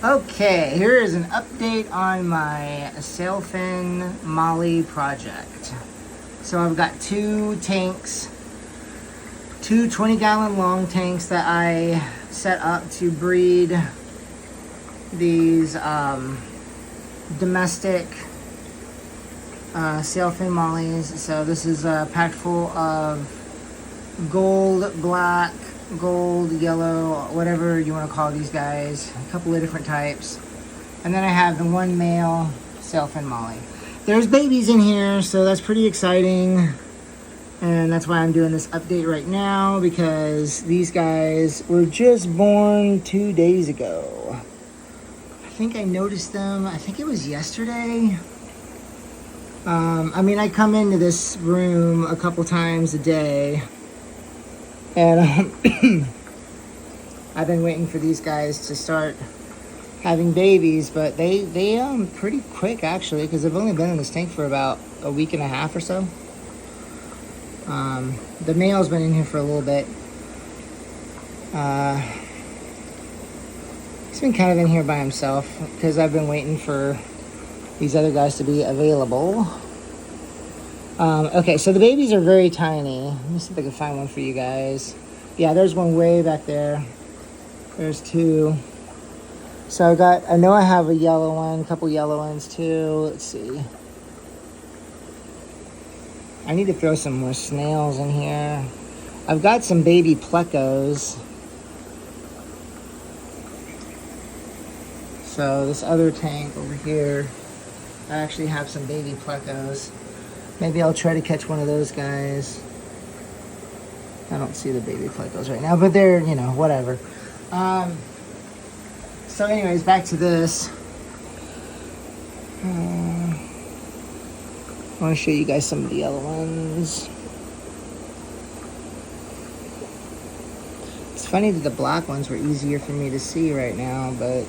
Okay, here is an update on my Sailfin Molly project. So I've got two tanks, two 20-gallon long tanks that I set up to breed these domestic Sailfin Mollies. So this is packed full of gold, black, gold, yellow, whatever you want to call these guys. A couple of different types. And then I have the one male Sailfin Molly. There's babies in here, so that's pretty exciting. And that's why I'm doing this update right now, because these guys were just born 2 days ago. I think I noticed them, I think it was yesterday. I mean, I come into this room a couple times a day. And I've been waiting for these guys to start having babies, but they pretty quick actually, because they've only been in this tank for about a week and a half or so. The male's been in here for a little bit. He's been kind of in here by himself because I've been waiting for these other guys to be available. Okay, so the babies are very tiny. Let me see if I can find one for you guys. Yeah, there's one way back there. There's two. So I know I have a yellow one, a couple yellow ones too. Let's see. I need to throw some more snails in here. I've got some baby plecos. So this other tank over here, I actually have some baby plecos. Maybe I'll try to catch one of those guys. I don't see the baby plecos right now, but they're, you know, whatever. So anyways, back to this. I want to show you guys some of the yellow ones. It's funny that the black ones were easier for me to see right now, but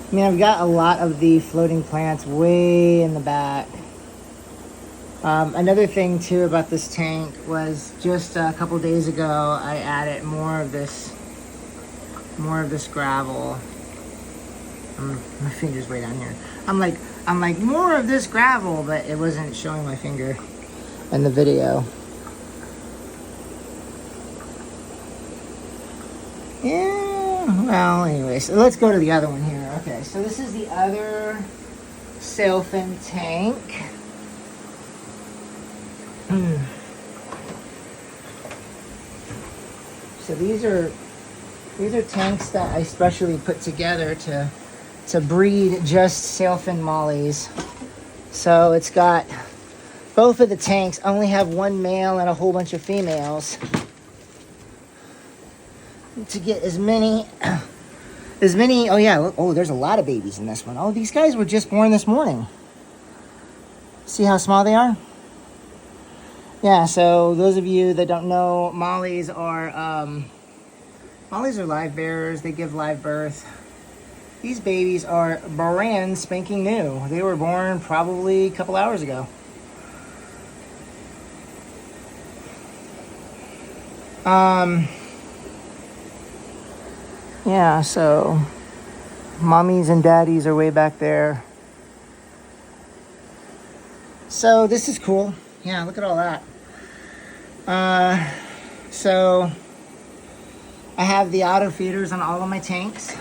I mean, I've got a lot of the floating plants way in the back. Another thing too about this tank was just a couple days ago I added more of this gravel. My finger's way down here. I'm like more of this gravel, but it wasn't showing my finger in the video. Yeah, well, anyways, so let's go to the other one here. Okay, so this is the other Sailfin tank. So these are tanks that I specially put together to breed just Sailfin Mollies. So it's got both of the tanks only have one male and a whole bunch of females to get as many. Oh yeah, oh, there's a lot of babies in this one. Oh, these guys were just born this morning. See how small they are? Yeah, so those of you that don't know, Mollies are live bearers. They give live birth. These babies are brand spanking new. They were born probably a couple hours ago. Yeah, so mommies and daddies are way back there. So this is cool. Yeah, look at all that. So I have the auto feeders on all of my tanks.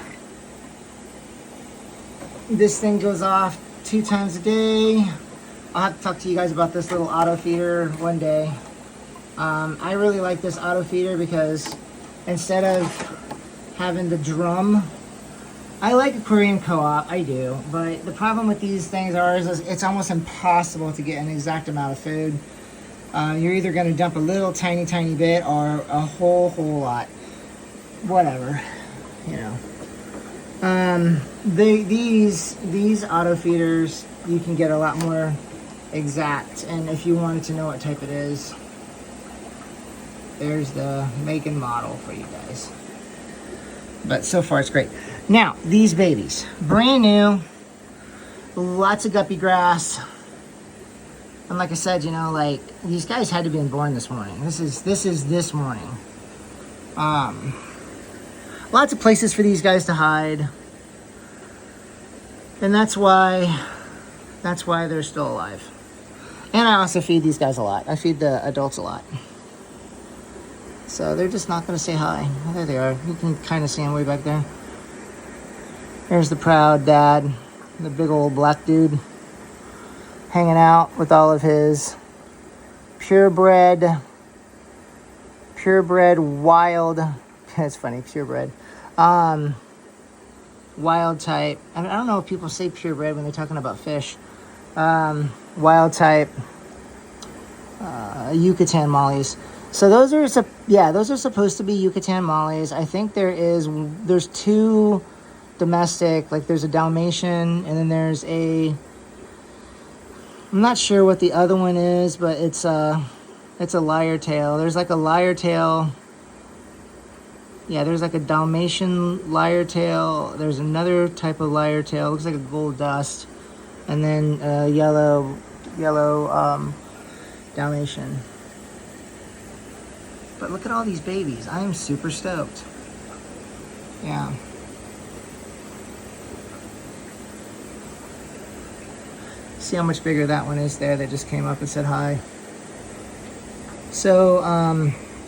This thing goes off 2 times a day. I'll have to talk to you guys about this little auto feeder one day. I really like this auto feeder because instead of having the drum, I like aquarium co-op, I do, but the problem with these things is it's almost impossible to get an exact amount of food. You're either going to dump a little tiny bit or a whole lot. Whatever, you know. These auto feeders, you can get a lot more exact, and if you wanted to know what type it is, there's the make and model for you guys. But so far it's great. Now, these babies, brand new, lots of guppy grass. And like I said, you know, like these guys had to be born this morning. This is this morning. Lots of places for these guys to hide. And that's why they're still alive. And I also feed these guys a lot. I feed the adults a lot. So they're just not going to say hi. There they are. You can kind of see them way back there. There's the proud dad, the big old black dude, hanging out with all of his purebred wild, it's funny, purebred, wild type. I don't know if people say purebred when they're talking about fish. Wild type Yucatan mollies. So those are supposed to be Yucatan mollies. I think there's two domestic, like there's a Dalmatian, and then there's I'm not sure what the other one is, but it's a lyre tail. There's like a lyre tail. Yeah, there's like a Dalmatian lyre tail. There's another type of lyre tail. It looks like a gold dust. And then yellow Dalmatian. But look at all these babies. I am super stoked. Yeah. See how much bigger that one is there that just came up and said hi. So,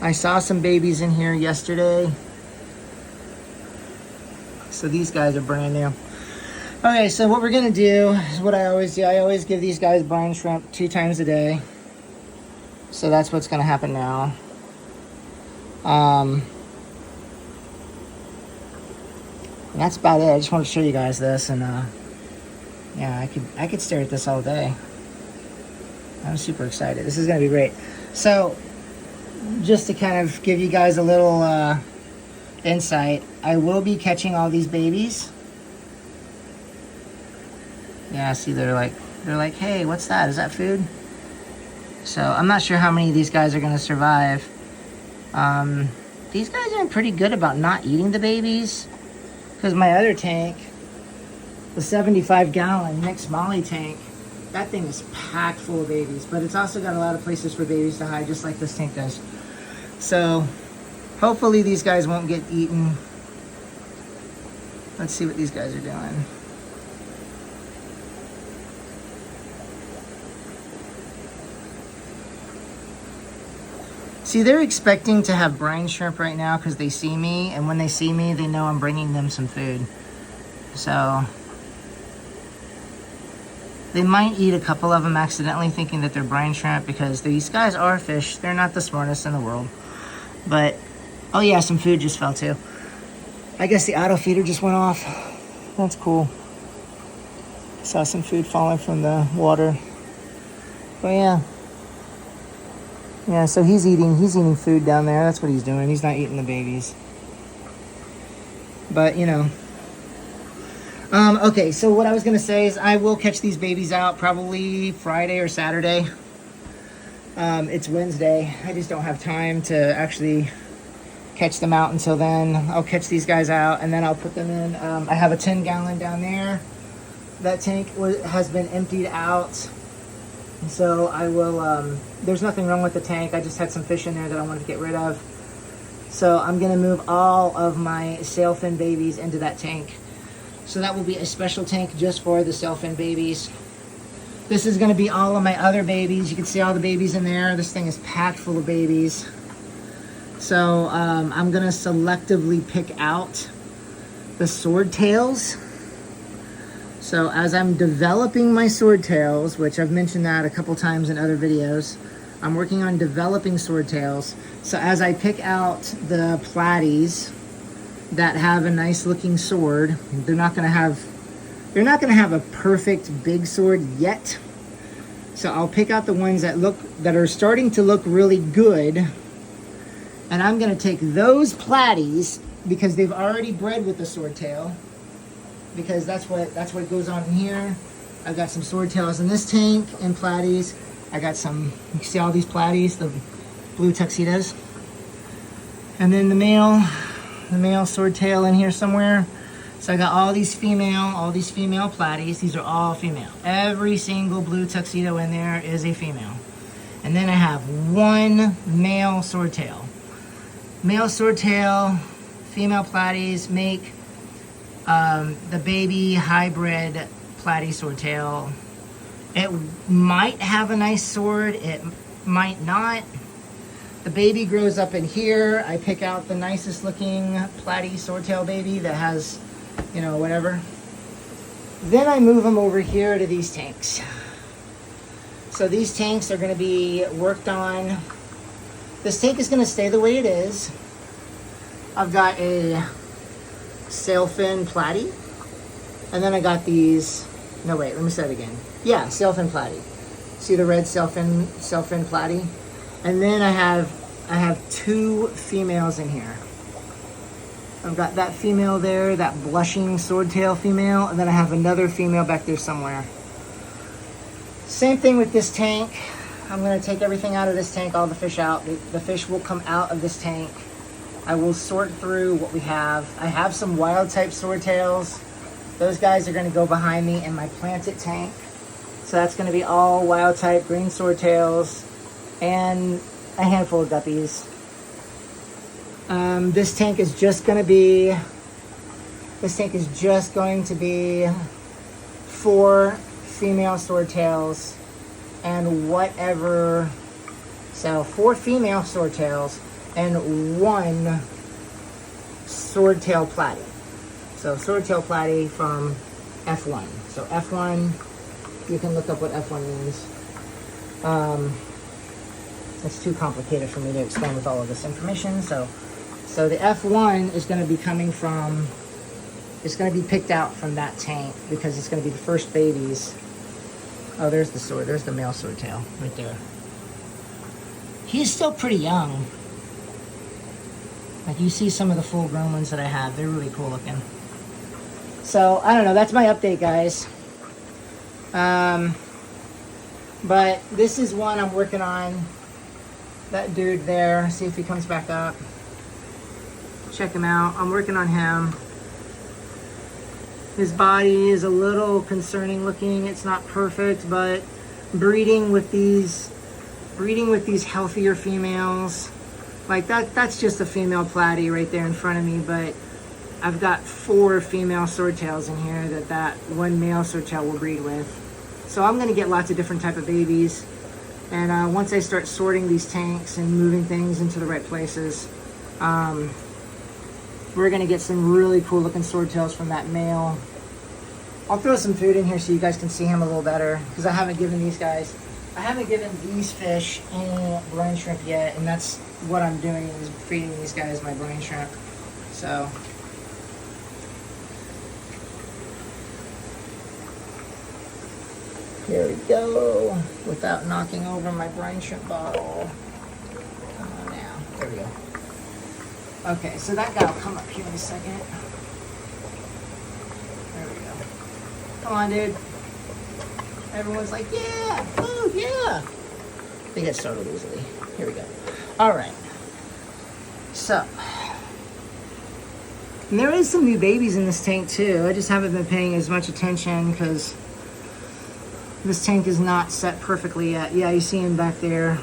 I saw some babies in here yesterday. So these guys are brand new. Okay, so what we're gonna do is what I always do. I always give these guys brine shrimp 2 times a day. So that's what's gonna happen now. And that's about it. I just want to show you guys this, and yeah, I could stare at this all day. I'm super excited. This is gonna be great. So, just to kind of give you guys a little insight, I will be catching all these babies. Yeah, see, they're like, hey, what's that? Is that food? So I'm not sure how many of these guys are gonna survive. These guys are pretty good about not eating the babies, because my other tank, the 75-gallon mixed molly tank, that thing is packed full of babies, but it's also got a lot of places for babies to hide, just like this tank does. So hopefully these guys won't get eaten. Let's see what these guys are doing. See, they're expecting to have brine shrimp right now because they see me, and when they see me, they know I'm bringing them some food. So they might eat a couple of them accidentally, thinking that they're brine shrimp, because these guys are fish. They're not the smartest in the world. But, oh yeah, some food just fell too. I guess the auto feeder just went off. That's cool. Saw some food falling from the water. But yeah. Yeah, so he's eating food down there. That's what he's doing. He's not eating the babies. But, you know. Okay, so what I was going to say is I will catch these babies out probably Friday or Saturday. It's Wednesday. I just don't have time to actually catch them out until then. I'll catch these guys out, and then I'll put them in. I have a 10-gallon down there. That tank has been emptied out. So I will, there's nothing wrong with the tank. I just had some fish in there that I wanted to get rid of. So I'm going to move all of my sailfin babies into that tank. So that will be a special tank just for the sailfin babies. This is going to be all of my other babies. You can see all the babies in there. This thing is packed full of babies. So I'm going to selectively pick out the swordtails. So as I'm developing my swordtails, which I've mentioned that a couple times in other videos, I'm working on developing swordtails. So as I pick out the platies that have a nice looking sword, they're not going to have a perfect big sword yet. So I'll pick out the ones that are starting to look really good, and I'm going to take those platies, because they've already bred with the swordtail, because that's what goes on in here. I've got some swordtails in this tank and platies. I got some, you can see all these platies, the blue tuxedos. And then the male swordtail in here somewhere. So I got all these female platies. These are all female. Every single blue tuxedo in there is a female. And then I have one male swordtail. Male swordtail, female platies make the baby hybrid platy swordtail. It might have a nice sword, it might not. The baby grows up in here. I pick out the nicest looking platy swordtail baby that has, you know, whatever. Then I move them over here to these tanks. So these tanks are going to be worked on. This tank is going to stay the way it is. I've got a Sailfin platy. And then I got these, no wait, let me say it again. Yeah, Sailfin platy. See the red Sailfin platy? And then I have two females in here. I've got that female there, that blushing swordtail female, and then I have another female back there somewhere. Same thing with this tank. I'm gonna take everything out of this tank, all the fish out. The fish will come out of this tank. I will sort through what we have. I have some wild type swordtails. Those guys are gonna go behind me in my planted tank. So that's gonna be all wild type green swordtails and a handful of guppies. This tank is just going to be 4 female swordtails and whatever. So 4 female swordtails and 1 swordtail platy. So swordtail platy from F1. So F1, you can look up what F1 means. It's too complicated for me to explain with all of this information. So the F1 is going to be coming from, it's going to be picked out from that tank because it's going to be the first babies. Oh, there's the sword. There's the male swordtail right there. He's still pretty young. Like you see some of the full grown ones that I have. They're really cool looking. So I don't know. That's my update, guys. But this is one I'm working on. That dude there, see if he comes back up. Check him out. I'm working on him. His body is a little concerning looking. It's not perfect, but breeding with these healthier females, like that's just a female platy right there in front of me, but I've got 4 female swordtails in here that one male swordtail will breed with. So I'm gonna get lots of different type of babies. And once I start sorting these tanks and moving things into the right places, we're going to get some really cool looking swordtails from that male. I'll throw some food in here so you guys can see him a little better, because I haven't given these fish any brine shrimp yet, and that's what I'm doing, is feeding these guys my brine shrimp. So here we go, without knocking over my brine shrimp bottle. Come on now. There we go. Okay, so that guy will come up here in a second. There we go. Come on, dude. Everyone's like, yeah, food, yeah. They get startled easily. Here we go. All right. So, and there is some new babies in this tank too. I just haven't been paying as much attention because this tank is not set perfectly yet. Yeah, you see him back there.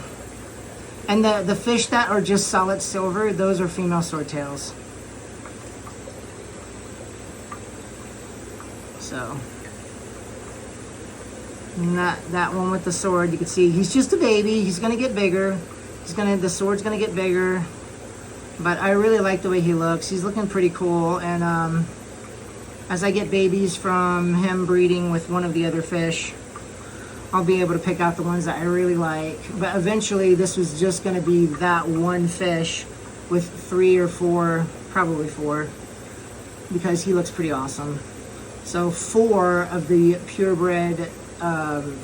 And the fish that are just solid silver, those are female swordtails. So, and that one with the sword, you can see he's just a baby. He's gonna get bigger. The sword's gonna get bigger. But I really like the way he looks. He's looking pretty cool. And as I get babies from him breeding with one of the other fish, I'll be able to pick out the ones that I really like. But eventually this was just gonna be that one fish with 3 or 4, probably 4, because he looks pretty awesome. So 4 of the purebred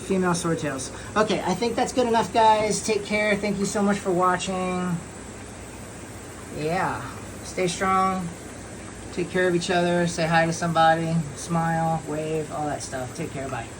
female swordtails. Okay, I think that's good enough, guys. Take care. Thank you so much for watching. Yeah, stay strong. Take care of each other. Say hi to somebody. Smile, wave, all that stuff. Take care. Bye.